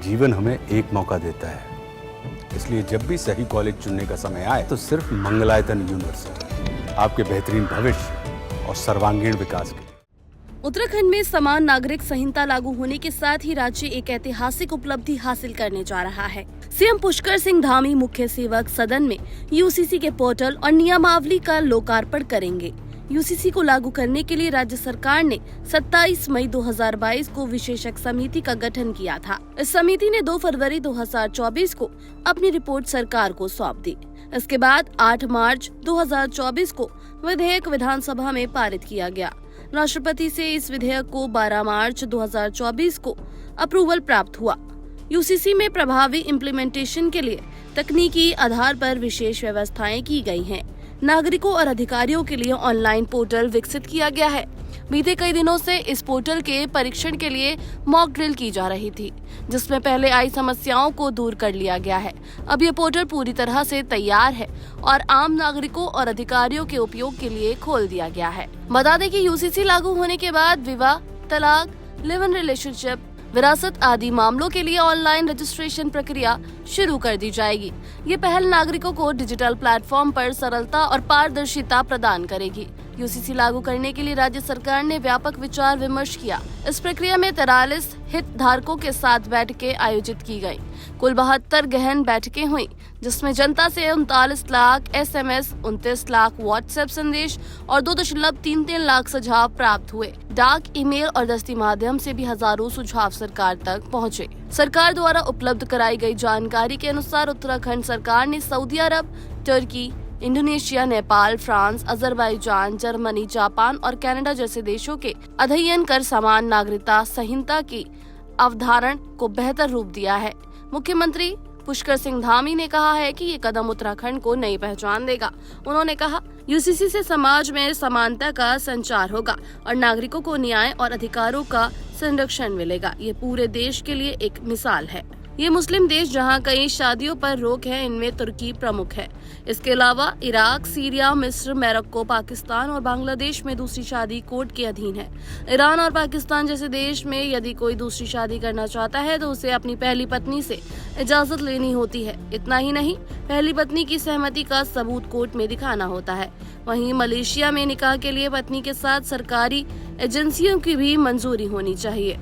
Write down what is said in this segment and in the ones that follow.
जीवन हमें एक मौका देता है, इसलिए जब भी सही कॉलेज चुनने का समय आए तो सिर्फ मंगलायतन यूनिवर्सिटी आपके बेहतरीन भविष्य और सर्वांगीण विकास के लिए। उत्तराखंड में समान नागरिक संहिता लागू होने के साथ ही राज्य एक ऐतिहासिक उपलब्धि हासिल करने जा रहा है। सीएम पुष्कर सिंह धामी मुख्य सेवक सदन में यूसीसी के पोर्टल और नियमावली का लोकार्पण करेंगे। यूसीसी को लागू करने के लिए राज्य सरकार ने 27 मई 2022 को विशेषज्ञ समिति का गठन किया था। इस समिति ने 2 फरवरी 2024 को अपनी रिपोर्ट सरकार को सौंप दी। इसके बाद 8 मार्च 2024 को विधेयक विधानसभा में पारित किया गया। राष्ट्रपति से इस विधेयक को 12 मार्च 2024 को अप्रूवल प्राप्त हुआ। यूसीसी में प्रभावी इम्प्लीमेंटेशन के लिए तकनीकी आधार पर विशेष व्यवस्थाएं की गई हैं। नागरिकों और अधिकारियों के लिए ऑनलाइन पोर्टल विकसित किया गया है। बीते कई दिनों से इस पोर्टल के परीक्षण के लिए मॉक ड्रिल की जा रही थी, जिसमें पहले आई समस्याओं को दूर कर लिया गया है। अब ये पोर्टल पूरी तरह से तैयार है और आम नागरिकों और अधिकारियों के उपयोग के लिए खोल दिया गया है। बता दें कि यूसीसी लागू होने के बाद विवाह, तलाक, लिव इन रिलेशनशिप, विरासत आदि मामलों के लिए ऑनलाइन रजिस्ट्रेशन प्रक्रिया शुरू कर दी जाएगी। ये पहल नागरिकों को डिजिटल प्लेटफॉर्म पर सरलता और पारदर्शिता प्रदान करेगी। यूसीसी लागू करने के लिए राज्य सरकार ने व्यापक विचार विमर्श किया। इस प्रक्रिया में 43 हितधारकों के साथ बैठकें आयोजित की गयी। कुल 72 गहन बैठकें हुई, जिसमें जनता से 39 लाख SMS, 29 लाख व्हाट्सएप संदेश और 2.33 लाख सुझाव प्राप्त हुए। डाक, ईमेल और दस्ती माध्यम से भी हजारों सुझाव सरकार तक पहुँचे। सरकार द्वारा उपलब्ध कराई गई जानकारी के अनुसार उत्तराखंड सरकार ने सऊदी अरब, तुर्की, Indonesia, Nepal, France, Azerbaijan, Germany, Japan और कनाडा जैसे देशों के अध्ययन कर समान नागरिकता संहिता की अवधारणा को बेहतर रूप दिया है। मुख्यमंत्री पुष्कर सिंह धामी ने कहा है कि ये कदम उत्तराखंड को नई पहचान देगा। उन्होंने कहा, यूसीसी से समाज में समानता का संचार होगा और नागरिकों को न्याय और अधिकारों का संरक्षण मिलेगा। ये पूरे देश के लिए एक मिसाल है। ये मुस्लिम देश जहां कई शादियों पर रोक है, इनमें तुर्की प्रमुख है। इसके अलावा इराक, सीरिया, मिस्र, मोरक्को, पाकिस्तान और बांग्लादेश में दूसरी शादी कोर्ट के अधीन है। ईरान और पाकिस्तान जैसे देश में यदि कोई दूसरी शादी करना चाहता है तो उसे अपनी पहली पत्नी से इजाजत लेनी होती है। इतना ही नहीं, पहली पत्नी की सहमति का सबूत कोर्ट में दिखाना होता है। वहीं मलेशिया में निकाह के लिए पत्नी के साथ सरकारी एजेंसियों की भी मंजूरी होनी चाहिए।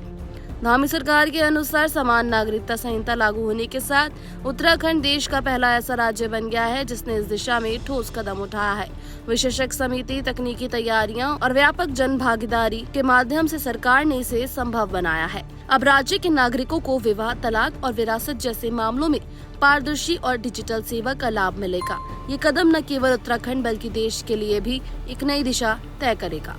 धामी सरकार के अनुसार समान नागरिकता संहिता लागू होने के साथ उत्तराखंड देश का पहला ऐसा राज्य बन गया है जिसने इस दिशा में ठोस कदम उठाया है। विशेषज्ञ समिति, तकनीकी तैयारियां और व्यापक जन भागीदारी के माध्यम से सरकार ने इसे संभव बनाया है। अब राज्य के नागरिकों को विवाह, तलाक और विरासत जैसे मामलों में पारदर्शी और डिजिटल सेवा का लाभ मिलेगा। ये कदम न केवल उत्तराखंड बल्कि देश के लिए भी एक नई दिशा तय करेगा।